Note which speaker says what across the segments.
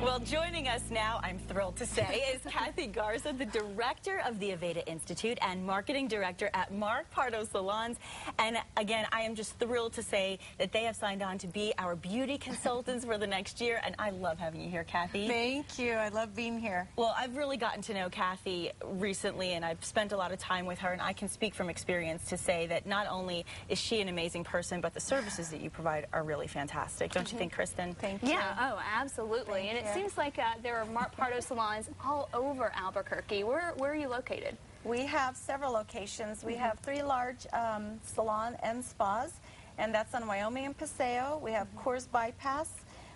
Speaker 1: Well, joining us now, I'm thrilled to say, is Kathy Garza, the director of the Aveda Institute and marketing director at Mark Pardo Salons. And again, I am just thrilled to say that they have signed on to be our beauty consultants for the next year. And I love having you here, Kathy.
Speaker 2: Thank you. I love being here.
Speaker 1: Well, I've really gotten to know Kathy recently, and I've spent a lot of time with her. And I can speak from experience to say that not only is she an amazing person, but the services that you provide are really fantastic. Don't you think, Kristen?
Speaker 2: Thank you.
Speaker 3: Yeah, oh, absolutely. And it seems like there are Mark Pardo salons all over Albuquerque. Where are you located?
Speaker 2: We have several locations. We have 3 large salon and spas, and that's on Wyoming and Paseo. We have Coors Bypass.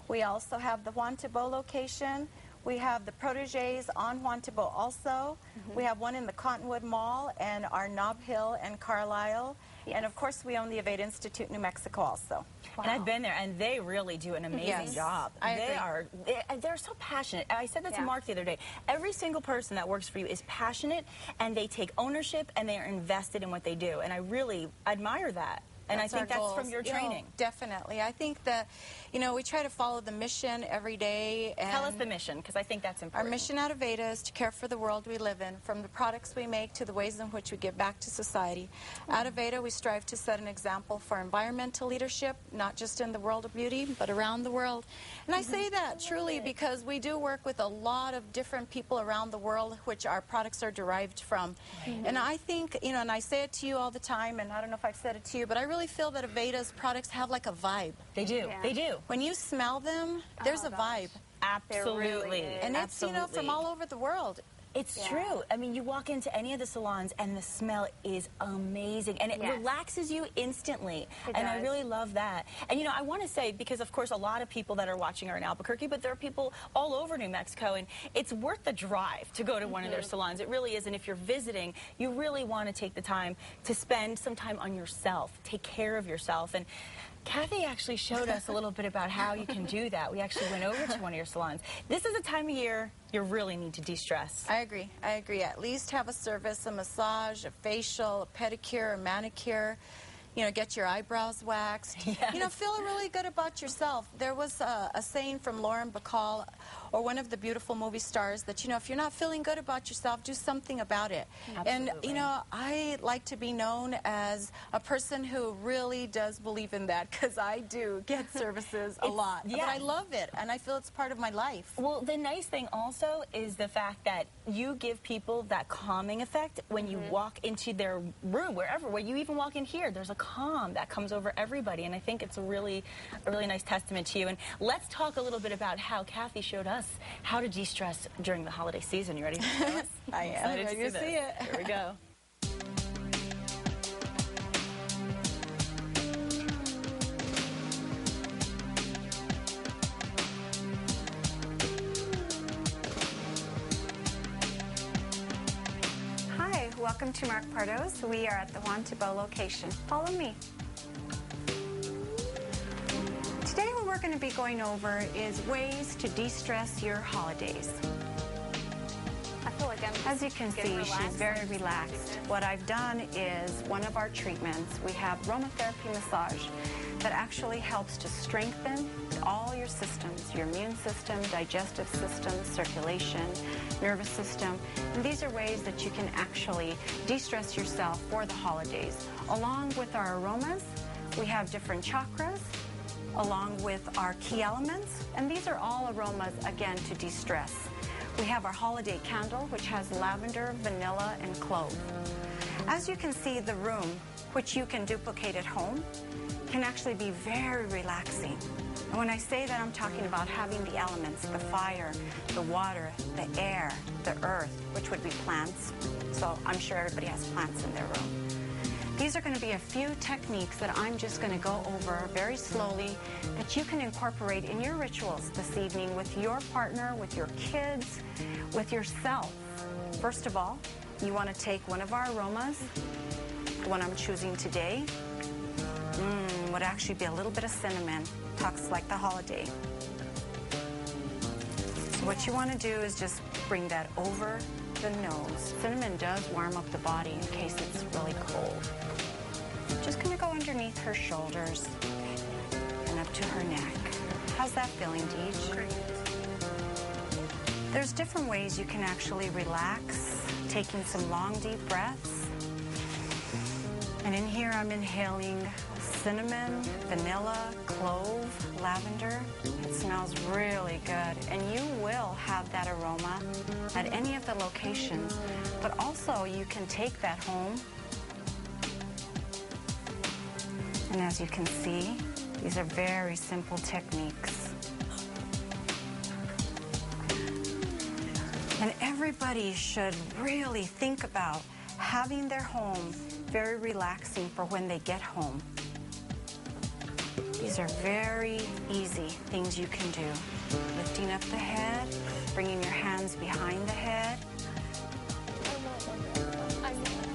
Speaker 2: We also have the Juan Tabo location. We have the Proteges on Juan Tabo also. We have one in the Cottonwood Mall and our Nob Hill and Carlisle. Yes. And of course we own the Aveda Institute, New Mexico also.
Speaker 1: Wow. And I've been there, and they really do an amazing job. They're so passionate. I said that to Mark the other day. Every single person that works for you is passionate, and they take ownership, and they are invested in what they do. And I really admire that. And I think that's from your training.
Speaker 2: Definitely. I think that, we try to follow the mission every day. And
Speaker 1: tell us the mission, because I think that's important.
Speaker 2: Our mission at Aveda is to care for the world we live in, from the products we make to the ways in which we give back to society. At Aveda, we strive to set an example for environmental leadership, not just in the world of beauty, but around the world. And I say that truly because we do work with a lot of different people around the world, which our products are derived from. And I think, and I say it to you all the time, and I don't know if I've said it to you, but I really feel that Aveda's products have like a vibe.
Speaker 1: They do.
Speaker 3: Yeah.
Speaker 1: They do.
Speaker 2: When you smell them, there's a vibe.
Speaker 1: Absolutely.
Speaker 2: And it's, from all over the world.
Speaker 1: It's true. I mean, you walk into any of the salons and the smell is amazing. And it relaxes you instantly. And I really love that. And, I want to say, because, of course, a lot of people that are watching are in Albuquerque, but there are people all over New Mexico. And it's worth the drive to go to one of their salons. It really is. And if you're visiting, you really want to take the time to spend some time on yourself, take care of yourself. And Kathy actually showed us a little bit about how you can do that. We actually went over to one of your salons. This is a time of year you really need to de-stress.
Speaker 2: I agree. I agree. At least have a service, a massage, a facial, a pedicure, a manicure. Get your eyebrows waxed.
Speaker 1: Yes.
Speaker 2: Feel really good about yourself. There was a saying from Lauren Bacall, or one of the beautiful movie stars, that, if you're not feeling good about yourself, do something about it.
Speaker 1: Absolutely.
Speaker 2: And, I like to be known as a person who really does believe in that, because I do get services a lot. But I love it, and I feel it's part of my life.
Speaker 1: Well, the nice thing also is the fact that you give people that calming effect when you walk into their room, where you even walk in here, there's a calm that comes over everybody, and I think it's a really nice testament to you. And let's talk a little bit about how Kathy showed us how to de-stress during the holiday season. You ready to show us?
Speaker 2: I am. Ready to see it.
Speaker 1: Here we go.
Speaker 4: Welcome to Mark Pardo's. We are at the Juan Tabo location. Follow me. Today what we're going to be going over is ways to de-stress your holidays.
Speaker 3: I feel like
Speaker 4: as you can see, she's very relaxed. What I've done is one of our treatments. We have aromatherapy massage that actually helps to strengthen all your systems, your immune system, digestive system, circulation, nervous system. And these are ways that you can actually de-stress yourself for the holidays. Along with our aromas, we have different chakras, along with our key elements. And these are all aromas, again, to de-stress. We have our holiday candle, which has lavender, vanilla, and clove. As you can see, the room, which you can duplicate at home, can actually be very relaxing. And when I say that, I'm talking about having the elements, the fire, the water, the air, the earth, which would be plants. So I'm sure everybody has plants in their room. These are going to be a few techniques that I'm just going to go over very slowly that you can incorporate in your rituals this evening with your partner, with your kids, with yourself. First of all, you want to take one of our aromas, the one I'm choosing today. Would actually be a little bit of cinnamon. Talks like the holiday. So what you want to do is just bring that over the nose. Cinnamon does warm up the body in case it's really cold. Just going to go underneath her shoulders and up to her neck. How's that feeling, Deej?
Speaker 3: Great.
Speaker 4: There's different ways you can actually relax, taking some long, deep breaths. And in here, I'm inhaling cinnamon, vanilla, clove, lavender. It smells really good, and you will have that aroma at any of the locations. But also, you can take that home. And as you can see, these are very simple techniques. And everybody should really think about having their home very relaxing for when they get home. These are very easy things you can do. Lifting up the head, bringing your hands behind the head,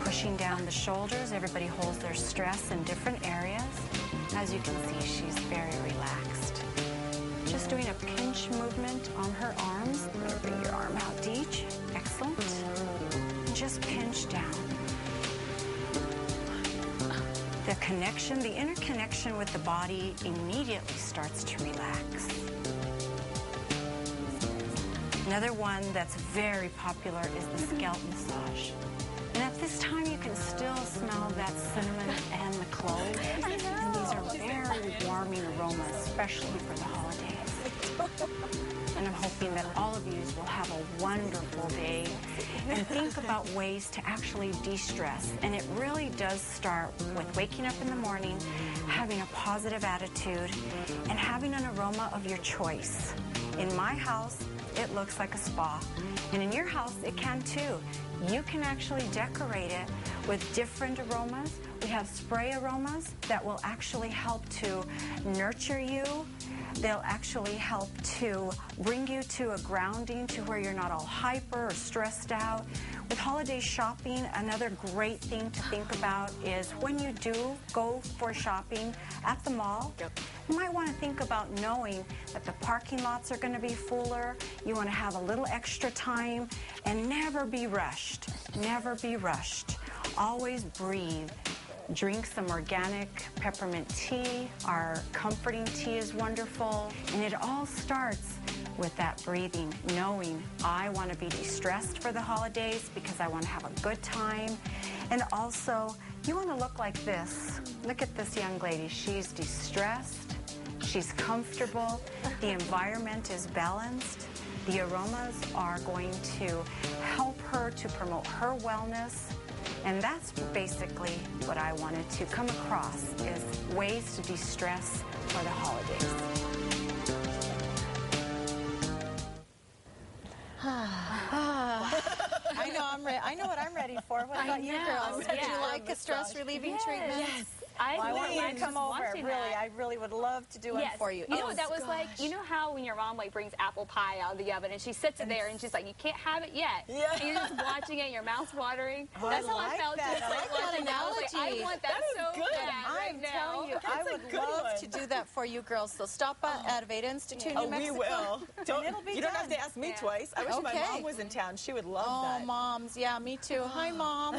Speaker 4: pushing down the shoulders. Everybody holds their stress in different areas. As you can see, she's very relaxed. Just doing a pinch movement on her arms. I'm going to bring your arm out, Deej. Excellent. And just pinch down. The connection, the interconnection with the body immediately starts to relax. Another one that's very popular is the scalp massage. And at this time, you can still smell that cinnamon and the clove. And these are very warming aromas, especially for the holidays. And I'm hoping that all of you will have a wonderful day and think about ways to actually de-stress. And it really does start with waking up in the morning, having a positive attitude, and having an aroma of your choice. In my house, it looks like a spa. And in your house, it can too. You can actually decorate it with different aromas. We have spray aromas that will actually help to nurture you. They'll actually help to bring you to a grounding to where you're not all hyper or stressed out. With holiday shopping, another great thing to think about is when you do go for shopping at the mall, you might want to think about knowing that the parking lots are going to be fuller. You want to have a little extra time and never be rushed. Never be rushed. Always breathe. Drink some organic peppermint tea. Our comforting tea is wonderful. And it all starts with that breathing, knowing I want to be de-stressed for the holidays because I want to have a good time. And also, you want to look like this. Look at this young lady. She's de-stressed. She's comfortable. The environment is balanced. The aromas are going to help her to promote her wellness. And that's basically what I wanted to come across, is ways to de-stress for the holidays.
Speaker 2: I know I'm ready. I know what I'm ready for. What about you girls? Would you like a stress relieving treatment?
Speaker 3: Yes.
Speaker 2: I want you to come over. Really, I really would love to do one for you.
Speaker 3: You know what that was like? You know how when your mom like brings apple pie out of the oven and she sits it there and she's like, you can't have it yet. Yeah. And you're just watching it, your mouth's watering. That's how I felt.
Speaker 2: That. I like that analogy.
Speaker 3: I want that so
Speaker 1: good.
Speaker 3: bad right now.
Speaker 2: I'm telling you, I would love to do that for you girls. So stop at Aveda Institute, New Mexico.
Speaker 1: We will. You don't have to ask me twice. I wish my mom was in town. She would love that.
Speaker 2: Oh, moms. Yeah, me too. Hi, Mom.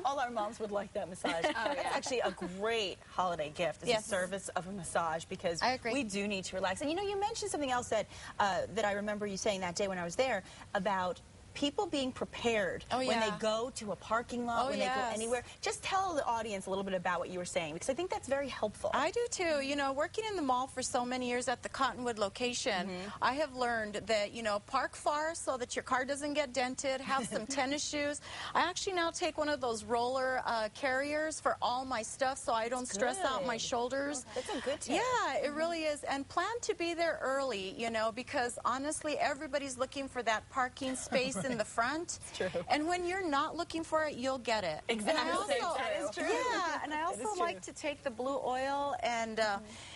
Speaker 1: All our moms would like that massage. It's actually a great holiday gift is a service of a massage, because we do need to relax. And you know, you mentioned something else that that I remember you saying that day when I was there about people being prepared when they go to a parking lot, when they go anywhere. Just tell the audience a little bit about what you were saying, because I think that's very helpful.
Speaker 2: I do too. You know, working in the mall for so many years at the Cottonwood location, I have learned that, you know, park far so that your car doesn't get dented, have some tennis shoes. I actually now take one of those roller carriers for all my stuff so I don't stress out my shoulders.
Speaker 1: That's a good tip.
Speaker 2: Yeah, it really is. And plan to be there early, you know, because honestly, everybody's looking for that parking space in the front.
Speaker 1: It's true.
Speaker 2: And when you're not looking for it, you'll get it.
Speaker 1: Exactly. That is true.
Speaker 2: Yeah, and I also like to take the blue oil and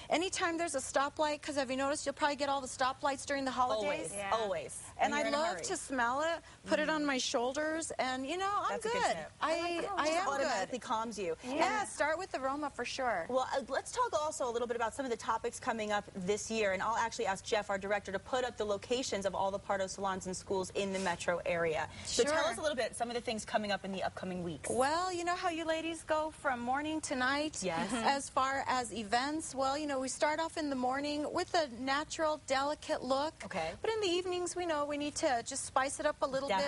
Speaker 2: anytime there's a stoplight, because have you noticed you'll probably get all the stoplights during the holidays?
Speaker 1: Always.
Speaker 2: And I love to smell it, put it on my shoulders, and you know, I'm good. I am
Speaker 1: automatically calms you.
Speaker 2: Yeah, start with aroma for sure.
Speaker 1: Well, let's talk also a little bit about some of the topics coming up this year, and I'll actually ask Jeff, our director, to put up the locations of all the Pardo salons and schools in the metro area. So tell us a little bit, some of the things coming up in the upcoming weeks.
Speaker 2: Well, you know how you ladies go from morning to night as far as events? Well, you know, know, we start off in the morning with a natural, delicate look.
Speaker 1: Okay.
Speaker 2: But in the evenings, we know we need to just spice it up a little bit.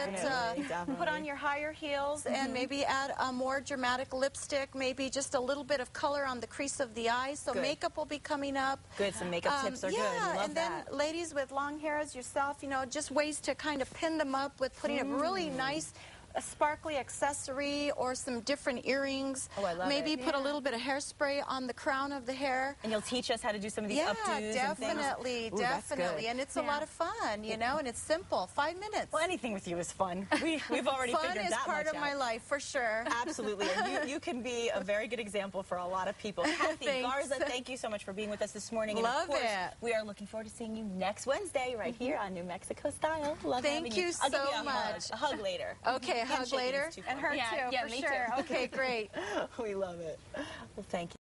Speaker 2: Put on your higher heels and maybe add a more dramatic lipstick, maybe just a little bit of color on the crease of the eyes. So makeup will be coming up.
Speaker 1: Good, some makeup tips are good.
Speaker 2: Yeah, and then ladies with long hair as yourself, you know, just ways to kind of pin them up with putting a really nice a sparkly accessory or some different earrings.
Speaker 1: Oh, I love
Speaker 2: Maybe
Speaker 1: it.
Speaker 2: put a little bit of hairspray on the crown of the hair.
Speaker 1: And you'll teach us how to do some of these updos and things.
Speaker 2: Definitely. And it's a lot of fun, you know, and it's simple. 5 minutes.
Speaker 1: Well, anything with you is fun. We've already figured that much out.
Speaker 2: Fun is part of my life, for sure.
Speaker 1: Absolutely. And you can be a very good example for a lot of people. Kathy Garza, thank you so much for being with us this morning.
Speaker 2: Love
Speaker 1: and of course,
Speaker 2: it.
Speaker 1: We are looking forward to seeing you next Wednesday right here on New Mexico Style. Love having you.
Speaker 2: Thank you so much.
Speaker 1: A hug later.
Speaker 2: Okay, hug later.
Speaker 3: And her too, for sure.
Speaker 2: Okay, great.
Speaker 1: We love it. Well, thank you.